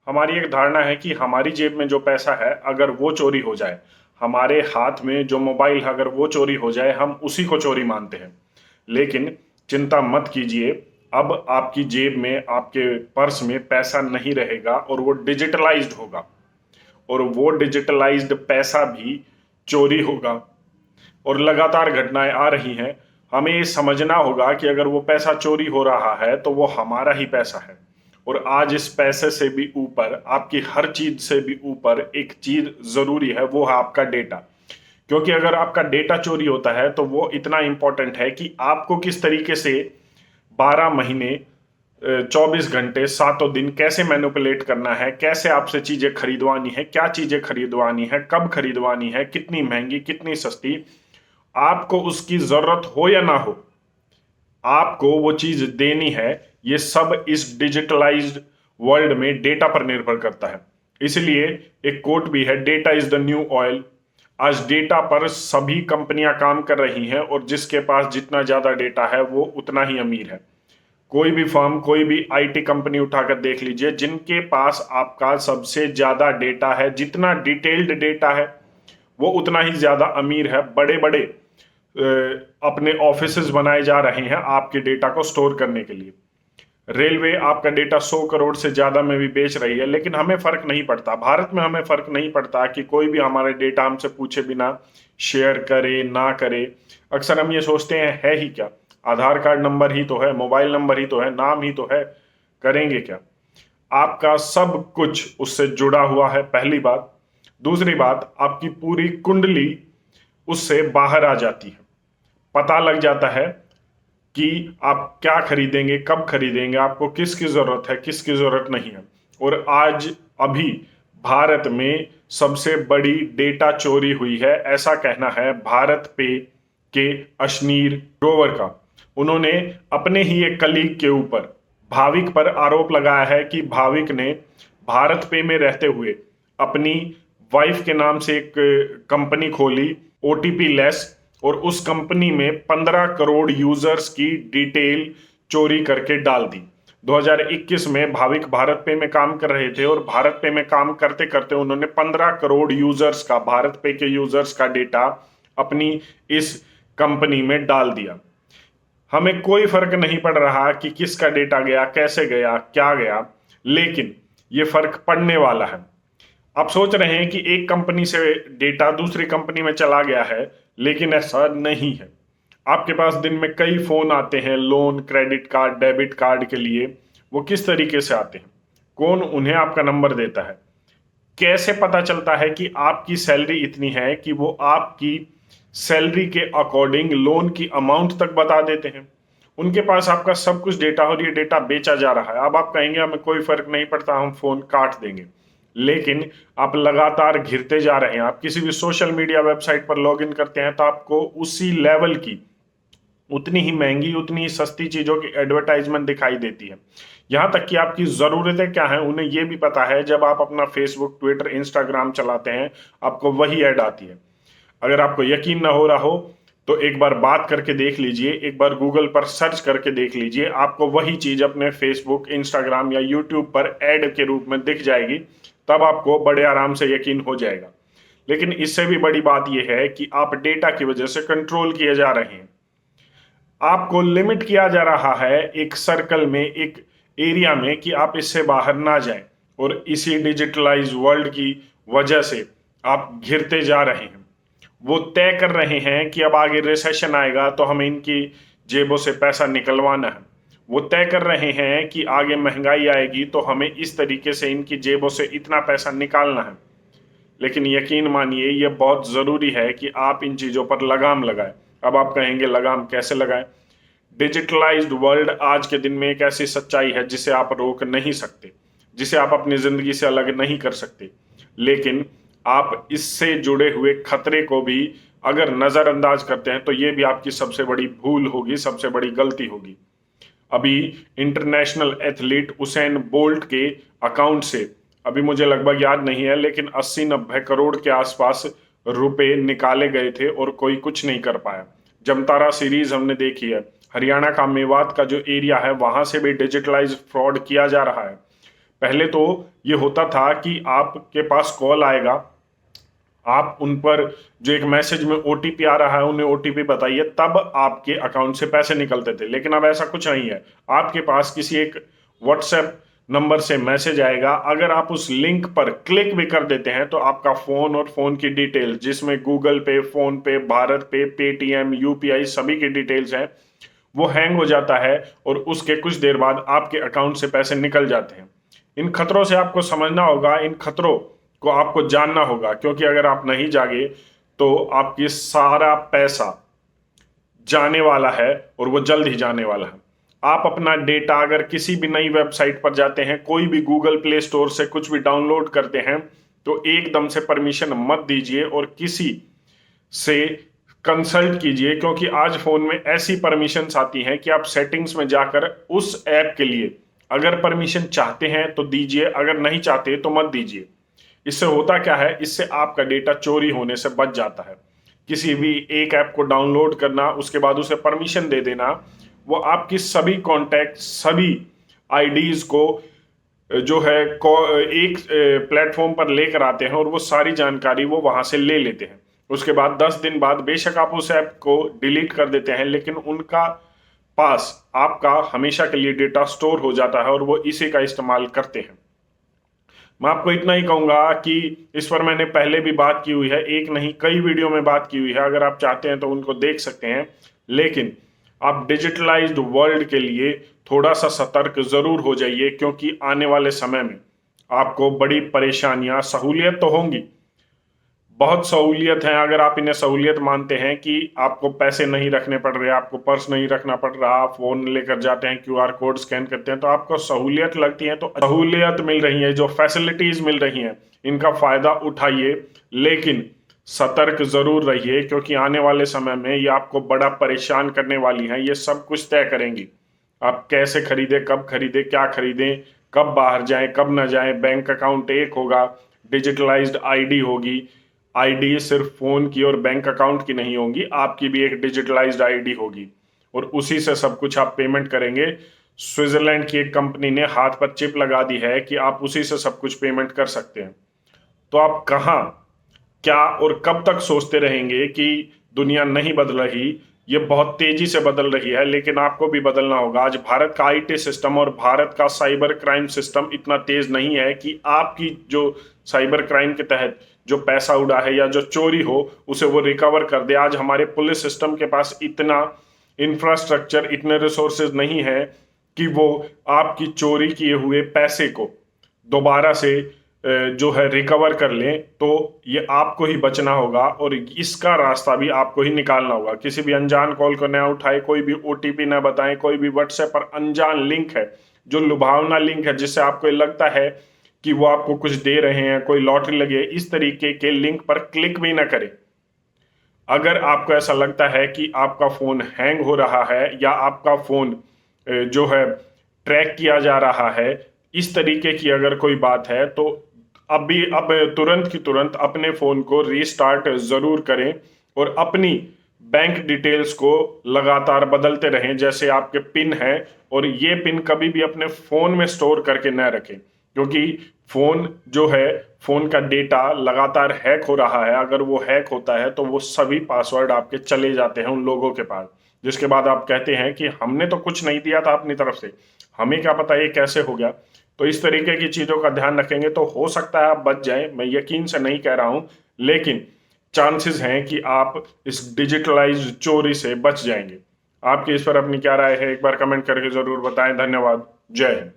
हमारी एक धारणा है कि हमारी जेब में जो पैसा है अगर वो चोरी हो जाए, हमारे हाथ में जो मोबाइल है अगर वो चोरी हो जाए, हम उसी को चोरी मानते हैं। लेकिन चिंता मत कीजिए, अब आपकी जेब में, आपके पर्स में पैसा नहीं रहेगा और वो डिजिटलाइज्ड होगा। और वो डिजिटलाइज्ड पैसा भी चोरी होगा। और लगातार घटनाएं आ रही हैं। हमें ये समझना होगा कि अगर वो पैसा चोरी हो रहा है तो वो हमारा ही पैसा है। और आज इस पैसे से भी ऊपर, आपकी हर चीज से भी ऊपर एक चीज जरूरी है, वो है आपका डेटा। क्योंकि अगर आपका डेटा चोरी होता है तो वो इतना इंपॉर्टेंट है कि आपको किस तरीके से 12 महीने, 24 घंटे, सातों दिन कैसे मैनिपुलेट करना है, कैसे आपसे चीजें खरीदवानी है, क्या चीजें खरीदवानी है, कब खरीदवानी है, कितनी महंगी, कितनी सस्ती, आपको उसकी जरूरत हो या ना हो, आपको वो चीज देनी है। ये सब इस डिजिटलाइज्ड वर्ल्ड में डेटा पर निर्भर करता है। इसलिए एक कोट भी है, data is the new oil. आज डेटा पर सभी कंपनियां काम कर रही हैं और जिसके पास जितना ज्यादा डेटा है वो उतना ही अमीर है। कोई भी फर्म, कोई भी आईटी कंपनी उठाकर देख लीजिए, जिनके पास आपका सबसे ज्यादा डेटा है, जितना डिटेल्ड डेटा है, वो उतना ही ज्यादा अमीर है। बड़े बड़े अपने ऑफिसेज बनाए जा रहे हैं आपके डेटा को स्टोर करने के लिए। रेलवे आपका डेटा 100 करोड़ से ज्यादा में भी बेच रही है, लेकिन हमें फर्क नहीं पड़ता। भारत में हमें फर्क नहीं पड़ता कि कोई भी हमारे डेटा हमसे पूछे बिना शेयर करे ना करे। अक्सर हम ये सोचते हैं, है ही क्या, आधार कार्ड नंबर ही तो है, मोबाइल नंबर ही तो है, नाम ही तो है, करेंगे क्या। आपका सब कुछ उससे जुड़ा हुआ है, पहली बात। दूसरी बात, आपकी पूरी कुंडली उससे बाहर आ जाती है। पता लग जाता है कि आप क्या खरीदेंगे, कब खरीदेंगे, आपको किसकी जरूरत है, किसकी जरूरत नहीं है। और आज अभी भारत में सबसे बड़ी डेटा चोरी हुई है, ऐसा कहना है भारत पे के अशनीर ग्रोवर का। उन्होंने अपने ही एक कलीग के ऊपर, भाविक पर आरोप लगाया है कि भाविक ने भारत पे में रहते हुए अपनी वाइफ के नाम से एक कंपनी खोली, ओटीपी लेस, और उस कंपनी में 15 करोड़ यूजर्स की डिटेल चोरी करके डाल दी। 2021 में भाविक भारत पे में काम कर रहे थे और भारत पे में काम करते करते उन्होंने 15 करोड़ यूजर्स का, भारत पे के यूजर्स का डेटा अपनी इस कंपनी में डाल दिया। हमें कोई फर्क नहीं पड़ रहा कि किसका डेटा गया, कैसे गया, क्या गया, लेकिन ये फर्क पड़ने वाला है। आप सोच रहे हैं कि एक कंपनी से डेटा दूसरी कंपनी में चला गया है, लेकिन ऐसा नहीं है। आपके पास दिन में कई फोन आते हैं loan, credit card, debit card के लिए। वो किस तरीके से आते हैं, कौन उन्हें आपका नंबर देता है, कैसे पता चलता है कि आपकी सैलरी इतनी है कि वो आपकी सैलरी के अकॉर्डिंग लोन की अमाउंट तक बता देते हैं। उनके पास आपका सब कुछ डेटा, और ये डेटा बेचा जा रहा है। अब आप कहेंगे हमें कोई फर्क नहीं पड़ता, हम फोन काट देंगे, लेकिन आप लगातार घिरते जा रहे हैं। आप किसी भी सोशल मीडिया वेबसाइट पर लॉगिन करते हैं तो आपको उसी लेवल की, उतनी ही महंगी, उतनी ही सस्ती चीजों की एडवर्टाइजमेंट दिखाई देती है। यहां तक कि आपकी जरूरतें क्या हैं उन्हें यह भी पता है। जब आप अपना फेसबुक, ट्विटर, इंस्टाग्राम चलाते हैं, आपको वही ऐड आती है। अगर आपको यकीन ना हो रहा हो तो एक बार बात करके देख लीजिए, एक बार गूगल पर सर्च करके देख लीजिए, आपको वही चीज अपने फेसबुक, इंस्टाग्राम या यूट्यूब पर ऐड के रूप में दिख जाएगी। तब आपको बड़े आराम से यकीन हो जाएगा। लेकिन इससे भी बड़ी बात यह है कि आप डेटा की वजह से कंट्रोल किए जा रहे हैं। आपको लिमिट किया जा रहा है एक सर्कल में, एक एरिया में, कि आप इससे बाहर ना जाएं। और इसी डिजिटलाइज वर्ल्ड की वजह से आप घिरते जा रहे हैं। वो तय कर रहे हैं कि अब आगे रिसेशन आएगा तो हमें इनकी जेबों से पैसा निकलवाना है। वो तय कर रहे हैं कि आगे महंगाई आएगी तो हमें इस तरीके से इनकी जेबों से इतना पैसा निकालना है। लेकिन यकीन मानिए, यह बहुत ज़रूरी है कि आप इन चीज़ों पर लगाम लगाएं। अब आप कहेंगे लगाम कैसे लगाएं? डिजिटलाइज्ड वर्ल्ड आज के दिन में एक ऐसी सच्चाई है जिसे आप रोक नहीं सकते, जिसे आप अपनी ज़िंदगी से अलग नहीं कर सकते। लेकिन आप इससे जुड़े हुए खतरे को भी अगर नज़रअंदाज करते हैं तो ये भी आपकी सबसे बड़ी भूल होगी, सबसे बड़ी गलती होगी। अभी इंटरनेशनल एथलीट उसेन बोल्ट के अकाउंट से, अभी मुझे लगभग याद नहीं है, लेकिन 80-90 करोड़ के आसपास रुपए निकाले गए थे और कोई कुछ नहीं कर पाया। जमतारा सीरीज हमने देखी है, हरियाणा का मेवात का जो एरिया है वहां से भी डिजिटलाइज फ्रॉड किया जा रहा है। पहले तो ये होता था कि आपके पास कॉल आएगा, आप उन पर जो एक मैसेज में ओटीपी आ रहा है उन्हें ओटीपी बताइए, तब आपके अकाउंट से पैसे निकलते थे। लेकिन अब ऐसा कुछ नहीं है। आपके पास किसी एक व्हाट्सएप नंबर से मैसेज आएगा, अगर आप उस लिंक पर क्लिक भी कर देते हैं तो आपका फोन और फोन की डिटेल्स, जिसमें गूगल पे, फोन पे, भारत पे, पेटीएम, यूपीआई सभी की डिटेल्स हैं, वो हैंग हो जाता है और उसके कुछ देर बाद आपके अकाउंट से पैसे निकल जाते हैं। इन खतरों से आपको समझना होगा, इन खतरों को आपको जानना होगा, क्योंकि अगर आप नहीं जागे तो आपकी सारा पैसा जाने वाला है और वो जल्द ही जाने वाला है। आप अपना डेटा अगर किसी भी नई वेबसाइट पर जाते हैं, कोई भी गूगल प्ले स्टोर से कुछ भी डाउनलोड करते हैं, तो एकदम से परमिशन मत दीजिए और किसी से कंसल्ट कीजिए, क्योंकि आज फोन में ऐसी परमिशंस आती हैं कि आप सेटिंग्स में जाकर उस ऐप के लिए अगर परमिशन चाहते हैं तो दीजिए, अगर नहीं चाहते तो मत दीजिए। इससे होता क्या है, इससे आपका डेटा चोरी होने से बच जाता है। किसी भी एक ऐप को डाउनलोड करना, उसके बाद उसे परमिशन दे देना, वो आपकी सभी कॉन्टैक्ट, सभी आईडीज को जो है एक प्लेटफॉर्म पर लेकर आते हैं और वो सारी जानकारी वो वहां से ले लेते हैं। उसके बाद 10 दिन बाद बेशक आप उस ऐप को डिलीट कर देते हैं, लेकिन उनका पास आपका हमेशा के लिए डेटा स्टोर हो जाता है और वो इसी का इस्तेमाल करते हैं। मैं आपको इतना ही कहूंगा कि इस पर मैंने पहले भी बात की हुई है, एक नहीं कई वीडियो में बात की हुई है, अगर आप चाहते हैं तो उनको देख सकते हैं। लेकिन आप डिजिटलाइज्ड वर्ल्ड के लिए थोड़ा सा सतर्क जरूर हो जाइए, क्योंकि आने वाले समय में आपको बड़ी परेशानियां, सहूलियत तो होंगी, बहुत सहूलियत है। अगर आप इन्हें सहूलियत मानते हैं कि आपको पैसे नहीं रखने पड़ रहे, आपको पर्स नहीं रखना पड़ रहा, आप फोन लेकर जाते हैं, क्यूआर कोड स्कैन करते हैं, तो आपको सहूलियत लगती है, तो सहूलियत मिल रही है, जो फैसिलिटीज मिल रही हैं, इनका फायदा उठाइए, लेकिन सतर्क जरूर रहिए, क्योंकि आने वाले समय में ये आपको बड़ा परेशान करने वाली हैं। ये सब कुछ तय करेंगी, आप कैसे खरीदें, कब खरीदें, क्या खरीदें, कब बाहर जाएं, कब ना जाएं। बैंक अकाउंट एक होगा, डिजिटलाइज्ड आईडी होगी। आईडी सिर्फ फोन की और बैंक अकाउंट की नहीं होगी, आपकी भी एक डिजिटलाइज्ड आईडी होगी और उसी से सब कुछ आप पेमेंट करेंगे। स्विट्जरलैंड की एक कंपनी ने हाथ पर चिप लगा दी है कि आप उसी से सब कुछ पेमेंट कर सकते हैं। तो आप कहाँ, क्या और कब तक सोचते रहेंगे कि दुनिया नहीं बदल रही? ये बहुत तेजी से बदल रही है, लेकिन आपको भी बदलना होगा। आज भारत का आईटी सिस्टम और भारत का साइबर क्राइम सिस्टम इतना तेज नहीं है कि आपकी जो साइबर क्राइम के तहत जो पैसा उड़ा है या जो चोरी हो उसे वो रिकवर कर दे। आज हमारे पुलिस सिस्टम के पास इतना इंफ्रास्ट्रक्चर, इतने रिसोर्सेज नहीं है कि वो आपकी चोरी किए हुए पैसे को दोबारा से जो है रिकवर कर लें। तो ये आपको ही बचना होगा और इसका रास्ता भी आपको ही निकालना होगा। किसी भी अनजान कॉल को न उठाए, कोई भी ओटीपी न बताएं, कोई भी व्हाट्सएप पर अनजान लिंक है जो लुभावना लिंक है, जिससे आपको लगता है कि वो आपको कुछ दे रहे हैं, कोई लॉटरी लगी है, इस तरीके के लिंक पर क्लिक भी ना करें। अगर आपको ऐसा लगता है कि आपका फोन हैंग हो रहा है या आपका फोन जो है ट्रैक किया जा रहा है, इस तरीके की अगर कोई बात है, तो अब तुरंत की तुरंत अपने फोन को रीस्टार्ट जरूर करें और अपनी बैंक डिटेल्स को लगातार बदलते रहें। जैसे आपके पिन है, और ये पिन कभी भी अपने फोन में स्टोर करके न रखें, क्योंकि फोन जो है, फोन का डेटा लगातार हैक हो रहा है। अगर वो हैक होता है तो वो सभी पासवर्ड आपके चले जाते हैं उन लोगों के पास, जिसके बाद आप कहते हैं कि हमने तो कुछ नहीं दिया था अपनी तरफ से, हमें क्या पता ये कैसे हो गया। तो इस तरीके की चीजों का ध्यान रखेंगे तो हो सकता है आप बच जाएं। मैं यकीन से नहीं कह रहा हूं, लेकिन चांसेस हैं कि आप इस डिजिटलाइज्ड चोरी से बच जाएंगे। आपकी इस पर अपनी क्या राय है, एक बार कमेंट करके जरूर बताएं। धन्यवाद। जय हिंद।